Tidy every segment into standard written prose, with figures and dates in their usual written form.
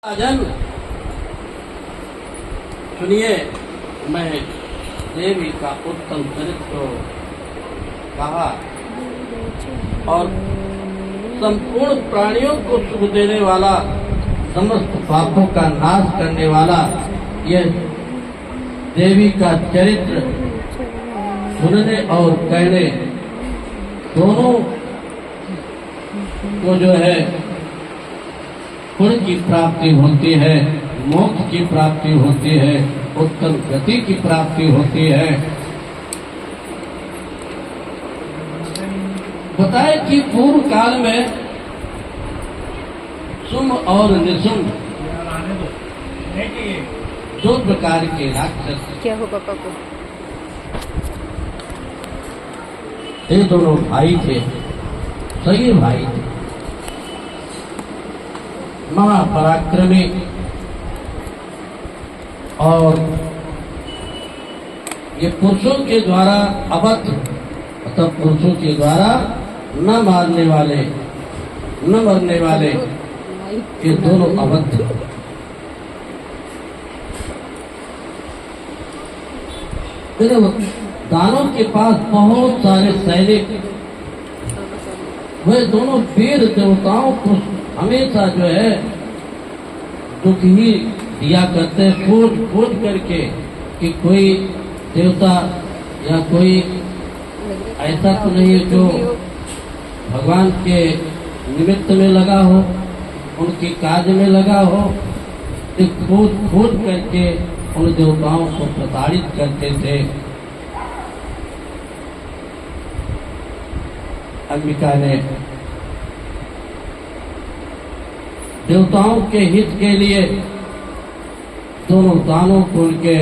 राजन सुनिए, मैं देवी का उत्तम चरित्र कहा और संपूर्ण प्राणियों को सुख देने वाला, समस्त पापों का नाश करने वाला यह देवी का चरित्र सुनने और कहने दोनों को जो है पुण्य की प्राप्ति होती है, मोक्ष की प्राप्ति होती है, उत्तम गति की प्राप्ति होती है। बताए कि पूर्व काल में शुंभ और निशुंभ दो प्रकार के राक्षस, क्या हो पापा को, ये दोनों भाई थे, सही भाई थे, महापराक्रमी और ये पुरुषों के द्वारा अबद्ध, मतलब पुरुषों के द्वारा न मारने वाले, न मरने वाले, ये दोनों अबद्ध। दानव के पास बहुत सारे सैनिक, वे दोनों वीर देवताओं को हमेशा जो है दुख ही दिया करते हैं, खोज खोज करके कि कोई देवता या कोई ऐसा तो नहीं है जो भगवान के निमित्त में लगा हो, उनके कार्य में लगा हो, तो खोज खोज करके उन देवताओं को प्रताड़ित करते थे। अंबिका ने देवताओं के हित के लिए दोनों दानों को उनके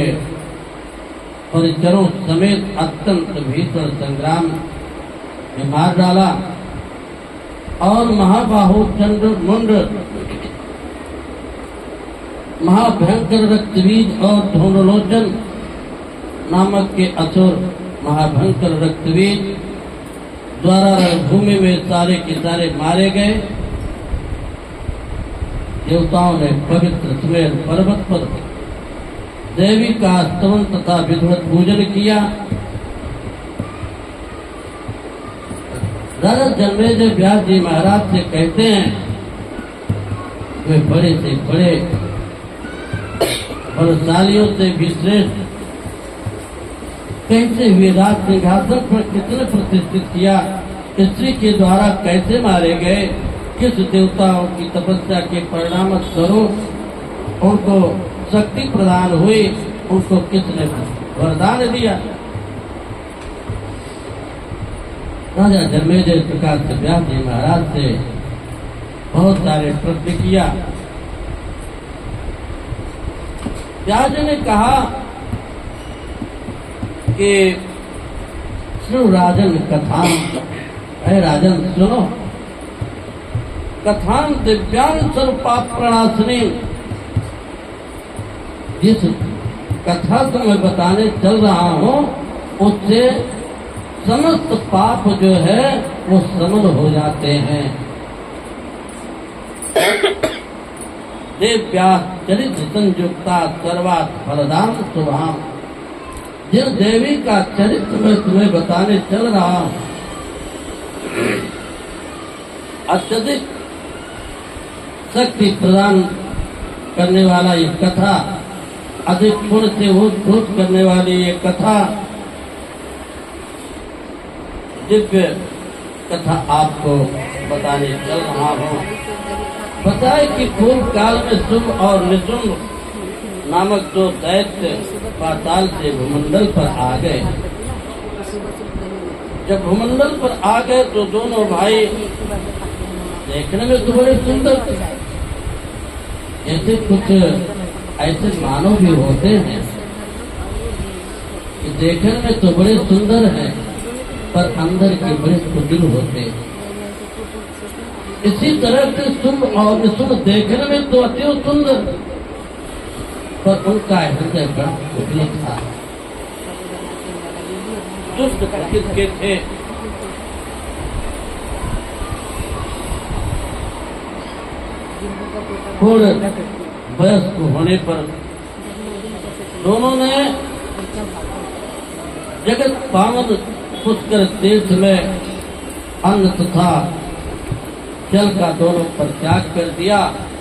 परिजनों समेत अत्यंत भीषण संग्राम में मार डाला और महाबाहु चंद्रमुंड, महाभयंकर रक्तबीज और धूम्रलोचन नामक के असुर महाभयंकर रक्तबीज द्वारा रणभूमि में सारे के सारे मारे गए। देवताओं ने पवित्र सुमेर पर्वत पर देवी का स्तवन तथा विधिवत पूजन किया। राजा जन्मेजय व्यास जी महाराज से कहते हैं, वे बड़े से बड़े बलशालियों से भी श्रेष्ठ कैसे हुए, राज सिंहासन पर कितने प्रतिष्ठित किया, स्त्री के द्वारा कैसे मारे गए, किस देवताओं की तपस्या के परिणाम स्वरूप उनको शक्ति प्रदान हुई, उनको किसने वरदान दिया। राजा जन्मेजय प्रकाश से व्यास जी महाराज से बहुत सारे प्रश्न किया। व्यास जी ने कहा कि सुनो राजन कथा, है राजन सुनो, कथान दिव्यांग सर्वपाप प्रणाशिनी, जिस कथा को मैं बताने चल रहा हूँ उससे समस्त पाप जो है वो समन हो जाते हैं। दिव्या चरित्र संयुक्ता सर्वात् फलदाम शुभाम, जिस देवी का चरित्र मैं तुम्हें बताने चल रहा हूँ, अत्यधिक शक्ति प्रदान करने वाला ये कथा, अधिक पुण्य से उद्भूत करने वाली ये कथा, दिव्य कथा आपको बताने चल रहा हूँ। बताए कि पूर्व काल में शुंभ और निशुंभ नामक दो दैत्य पाताल से भूमंडल पर आ गए। जब भूमंडल पर आ गए तो दोनों भाई देखने में तो बड़े सुंदर थे, ऐसे कुछ ऐसे मानव भी होते हैं कि देखने में तो बड़े सुंदर हैं पर अंदर के बड़े कुटिल होते हैं। इसी तरह से शुंभ और निशुंभ देखने में तो अति सुंदर पर उनका हृदय बड़ा कुटिल था, दुष्ट प्रकृति के थे। और वयस्क होने पर दोनों ने जगत पावन पुष्कर तीर्थ में अन्न तथा जल का दोनों परित्याग कर दिया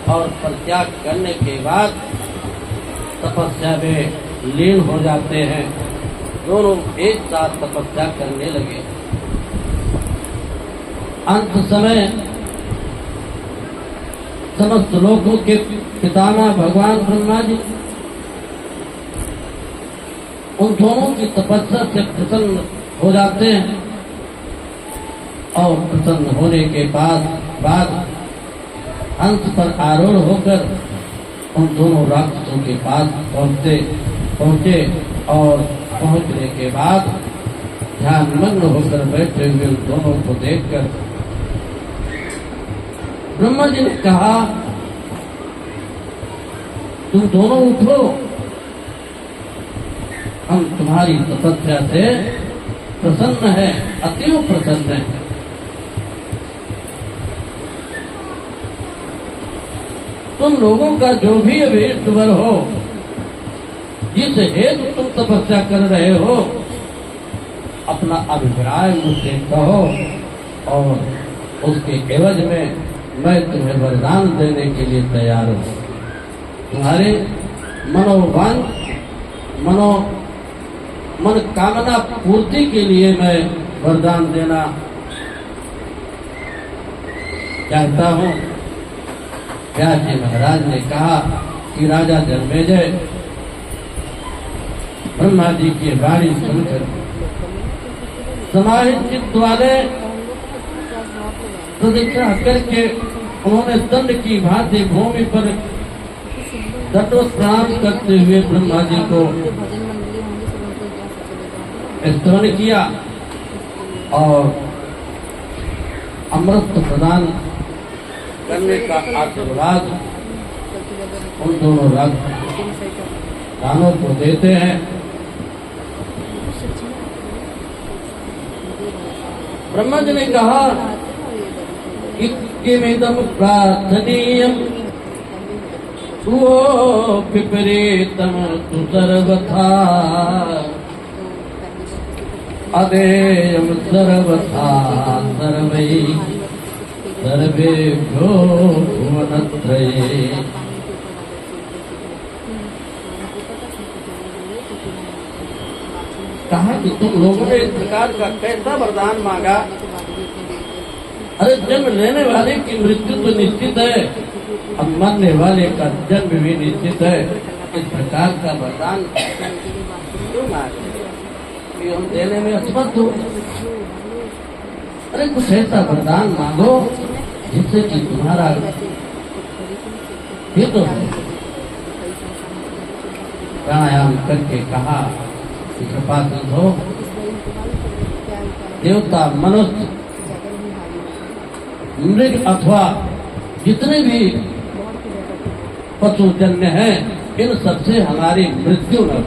और परित्याग करने के बाद तपस्या में लीन हो जाते हैं। दोनों एक साथ तपस्या करने लगे। अंत समय समस्त लोगों के पितामह भगवान ब्रह्मा जी उन दोनों की तपस्या से प्रसन्न हो जाते हैं और प्रसन्न होने के बाद हंस पर आरूढ़ होकर उन दोनों राक्षसों के पास पहुंचे और पहुंचने के बाद ध्यान मग्न होकर बैठे हुए उन दोनों को देखकर ब्रह्मा जी ने कहा, तुम दोनों उठो, हम तुम्हारी तपस्या से प्रसन्न है, अतीव प्रसन्न है। तुम लोगों का जो भी अभीष्ट वर हो, जिस हेतु तुम तपस्या कर रहे हो, अपना अभिप्राय मुझसे कहो और उसके एवज में मैं तुम्हें वरदान देने के लिए तैयार हूँ। तुम्हारे मन कामना पूर्ति के लिए मैं वरदान देना चाहता हूँ। व्यास जी महाराज ने कहा कि राजा जन्मेजय ब्रह्मा जी की वाणी सुनकर समाहित चित्त वाले प्रदक्षिणा करके उन्होंने दंड की भांति भूमि पर दंडवत प्रणाम करते हुए ब्रह्मा जी को स्तवन किया और अमृत प्रदान करने का आशीर्वाद उन दोनों राजाओं को देते हैं। ब्रह्मा जी ने कहा, किमिदं प्रार्थनीयं वो विपरीतं तु सर्वथा अदेयं सर्वथा सर्वैः सर्वेभ्यो भुवनत्रये। कहा कि तुम लोगों ने इस प्रकार का कैसा वरदान मांगा? अरे जन्म लेने वाले की मृत्यु तो निश्चित है, अब मरने वाले का जन्म भी निश्चित है। इस प्रकार का वरदान क्यों मांगे कि हम देने में असमर्थ हो? अरे कुछ ऐसा वरदान मांगो जिससे कि तुम्हारा हित हो। प्राणायाम करके कहा कि कृपा सिंधो, देवता, मनुष्य, मृग अथवा जितने भी पशुजन्य हैं, इन सबसे हमारी मृत्यु न हो,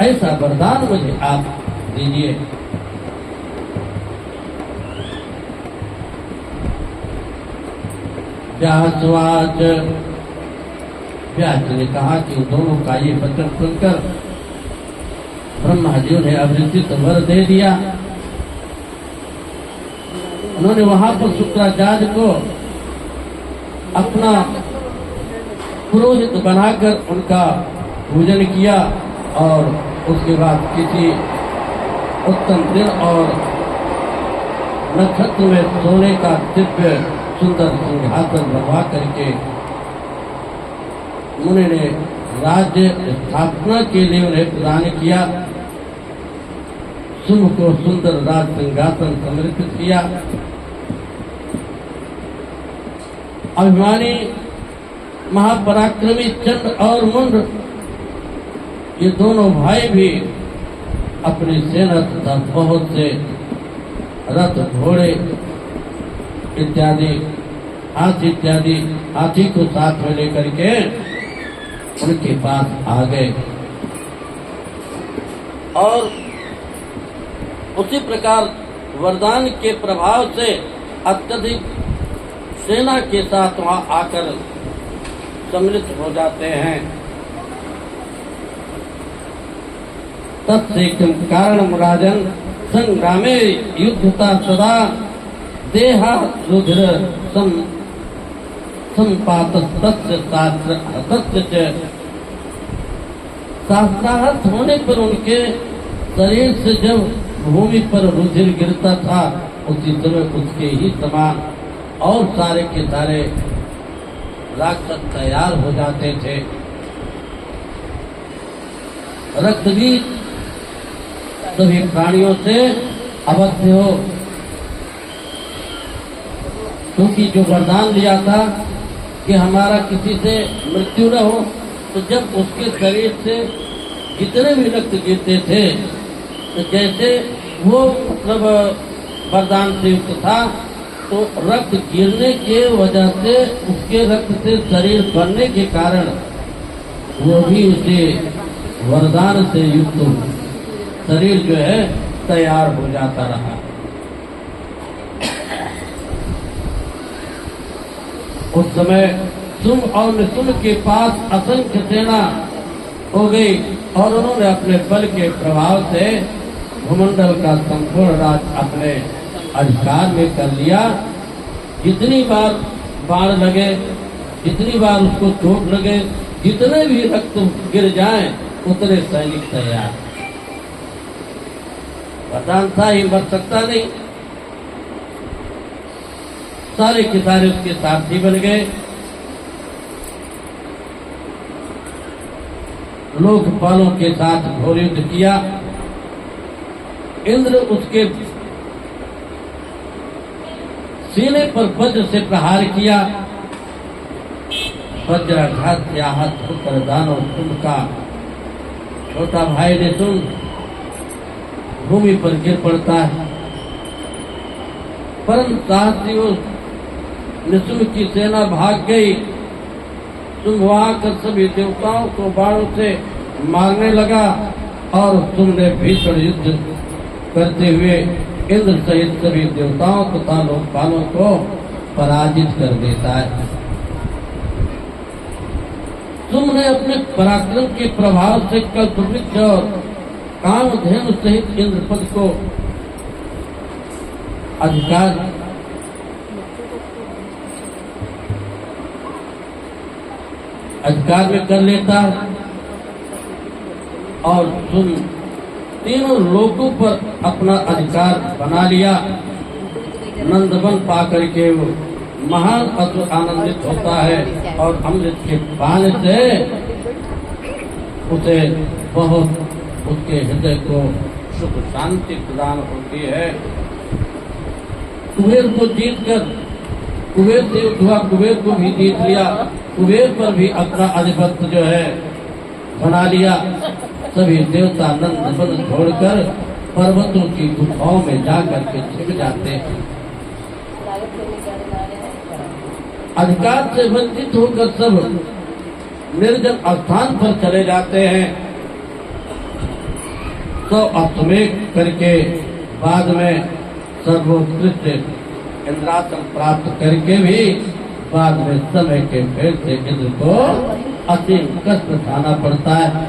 ऐसा वरदान मुझे आप दीजिए। व्यासवाच, व्यास जी ने कहा कि दोनों का ये वचन सुनकर ब्रह्मा जी ने अभिष्ट वर दे दिया। उन्होंने वहां पर शुक्राचार्य को अपना पुरोहित बनाकर उनका पूजन किया और उसके बाद किसी उत्तम दिन और नक्षत्र में सोने का दिव्य सुंदर सिंहासन बनवा करके मुनि ने राज्य स्थापना के लिए उन्हें प्रदान किया। शुंभ को सुंदर राज सिंहासन समर्पित किया। अभिमानी महापराक्रमी चंद्र और मुंड, ये दोनों भाई भी अपनी सेना तथा बहुत से रथ, घोड़े इत्यादि, हाथी को साथ में लेकर के उनके पास आ गए और उसी प्रकार वरदान के प्रभाव से अत्यधिक सेना के साथ वहां आकर सम्मिलित हो जाते हैं। तत्सेकं कारणं राजन संग्रामे युद्धता सदा देहा रुधिर संपात तस्य शास्त्रार्थ होने पर उनके शरीर से जब भूमि पर रुधिर गिरता था उसी समय उसके ही समान और सारे के सारे राक्षस तैयार हो जाते थे। रक्त भी सभी प्राणियों से अवश्य हो, क्योंकि जो वरदान लिया था कि हमारा किसी से मृत्यु न हो, तो जब उसके शरीर से जितने भी रक्त गिरते थे तो जैसे वो मतलब वरदान से युक्त था, तो रक्त गिरने के वजह से उसके रक्त से शरीर भरने के कारण वो भी उसे वरदान से युक्त शरीर जो है तैयार हो जाता रहा। उस समय सुम और निसुम के पास असंख्य सेना हो गई और उन्होंने अपने बल के प्रभाव से भूमंडल का संपूर्ण राज अपने अधिकार में कर लिया। जितनी बार बाण लगे, जितनी बार उसको चोट लगे, जितने भी रक्त गिर जाएं, उतने सैनिक तैयार। वरदान था, ही मर सकता नहीं। सारे के सारे उसके सारथी बन गए। लोकपालों के साथ घोर युद्ध किया। इंद्र उसके सीने पर वज्र से प्रहार किया। वज्राघात से आहत होकर दानव कुंभ का छोटा भाई निसुम भूमि पर गिर पड़ता है। परंतु साहसी निसुम की सेना भाग गई। शुंभ आकर सभी देवताओं को बाणों से मारने लगा और तुमने भीषण युद्ध करते हुए इंद्र सहित सभी देवताओं तथा लोकपालों को पराजित कर देता है। तुमने अपने पराक्रम के प्रभाव से कल्पवृक्ष और कामधेनु सहित इंद्रपद को अधिकार में कर लेता और तुम तीनों लोगों पर अपना अधिकार बना लिया। नंदवन पाकर के वो महान आनंदित होता है और अमृत के पाने से उसे बहुत उसके हृदय को सुख शांति प्रदान होती है। कुबेर को जीतकर कुबेर से हुआ, कुबेर को भी जीत लिया। कुबेर पर भी अपना आधिपत्य जो है बना लिया। सभी देवता नंद वन छोड़कर पर्वतों की गुफाओं में जाकर के छिप जाते हैं। अधिकार से वंचित होकर सब निर्जन स्थान पर चले जाते हैं। तो अश्वमेध करके बाद में सर्वोत्कृष्ट इंद्रासन प्राप्त करके भी बाद में समय के फेर से इंद्र को असीम कष्ट उठाना पड़ता है।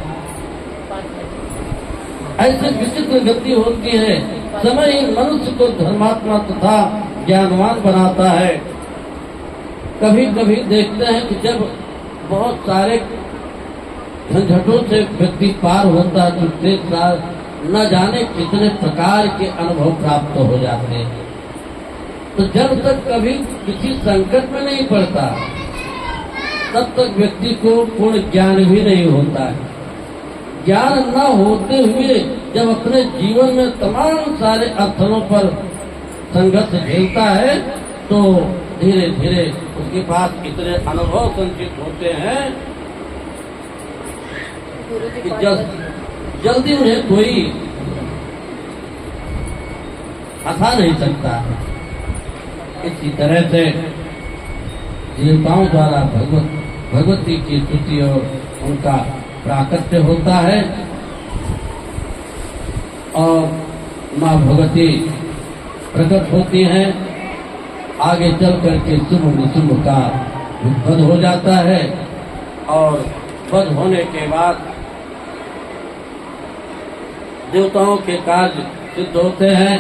ऐसे विचित्र गति होती है। समय ही मनुष्य को धर्मात्मा तथा ज्ञानवान बनाता है। कभी कभी देखते हैं कि जब बहुत सारे झंझटों से व्यक्ति पार होता है तो देश न जाने कितने प्रकार के अनुभव प्राप्त हो जाते हैं। तो जब तक कभी किसी संकट में नहीं पड़ता तब तक व्यक्ति को पूर्ण ज्ञान भी नहीं होता है। ज्ञान न होते हुए जब अपने जीवन में तमाम सारे अवसरों पर संघर्ष झेलता है तो धीरे धीरे उसके पास इतने अनुभव संचित होते हैं कि जल्दी उन्हें कोई हंसा नहीं सकता। इसी तरह से देवताओं द्वारा भगवती की स्तुति और उनका प्राकट्य होता है और माँ भगवती प्रकट होती हैं। आगे चल करके शुभ निशुभ का उद्भव हो जाता है और वध होने के बाद देवताओं के कार्य सिद्ध होते हैं।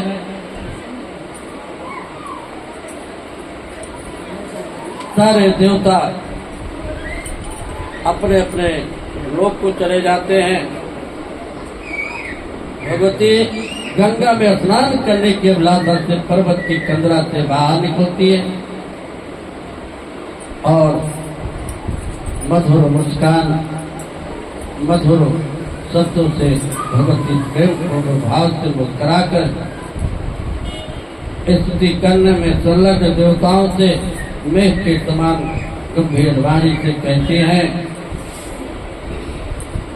सारे देवता अपने अपने लोक को चले जाते हैं। भगवती गंगा में स्नान करने की अभिलाषा से पर्वत की कंदरा से बाहर निकलती है और मधुर मुस्कान, मधुर शब्दों से भगवती प्रेम पूर्ण भाव से मुस्कुराकर स्तुति करने में संलग्न देवताओं से मेघ के समान गंभीर वाणी से कहते हैं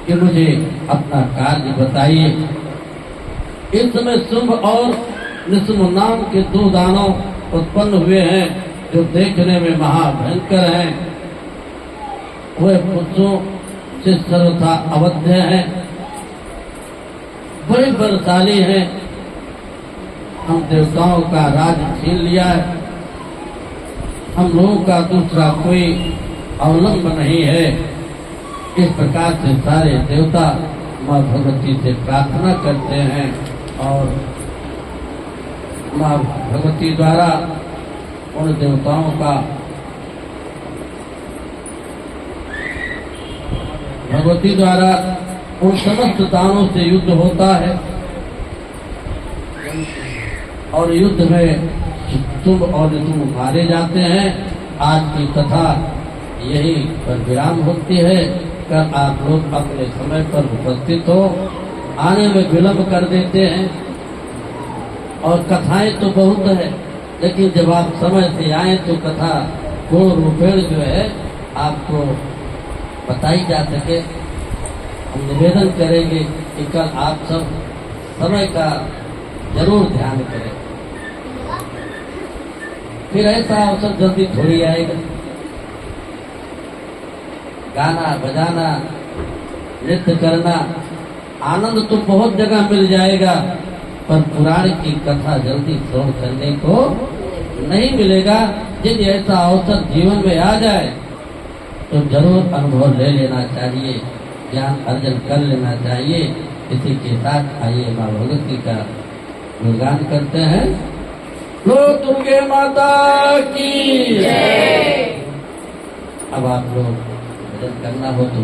कि मुझे अपना कार्य बताइए। इस समय शुंभ और निशुंभ नाम के दो दानव उत्पन्न हुए हैं जो देखने में महाभयंकर हैं। वे पुरुषों से सर्वथा अवध्य हैं, बड़े बलशाली हैं। हम देवताओं का राज छीन लिया है, हम लोगों का दूसरा कोई अवलंब नहीं है। इस प्रकार से सारे देवता माँ भगवती से प्रार्थना करते हैं और माँ भगवती द्वारा उन देवताओं का भगवती द्वारा उन समस्त दानों से युद्ध होता है और युद्ध में शुंभ और निशुंभ मारे जाते हैं। आज की कथा यही पर विराम होती है। कल आप लोग अपने समय पर उपस्थित हो, आने में विलंब कर देते हैं और कथाएं तो बहुत है, लेकिन जब आप समय से आए तो कथा को रूपेण जो है आपको बताई जा सके। हम निवेदन करेंगे कि कल आप सब समय का जरूर ध्यान करें। फिर ऐसा अवसर जल्दी थोड़ी आएगा। गाना बजाना, नृत्य करना, आनंद तो बहुत जगह मिल जाएगा, पर पुराण की कथा जल्दी श्रवण करने को नहीं मिलेगा। यदि ऐसा अवसर जीवन में आ जाए तो जरूर अनुभव ले लेना चाहिए, ज्ञान अर्जन कर लेना चाहिए। इसी के साथ आइए माँ भगवती का गुणगान करते हैं। लो दुर्गे माता की जय। अब आप लोग भजन करना हो तो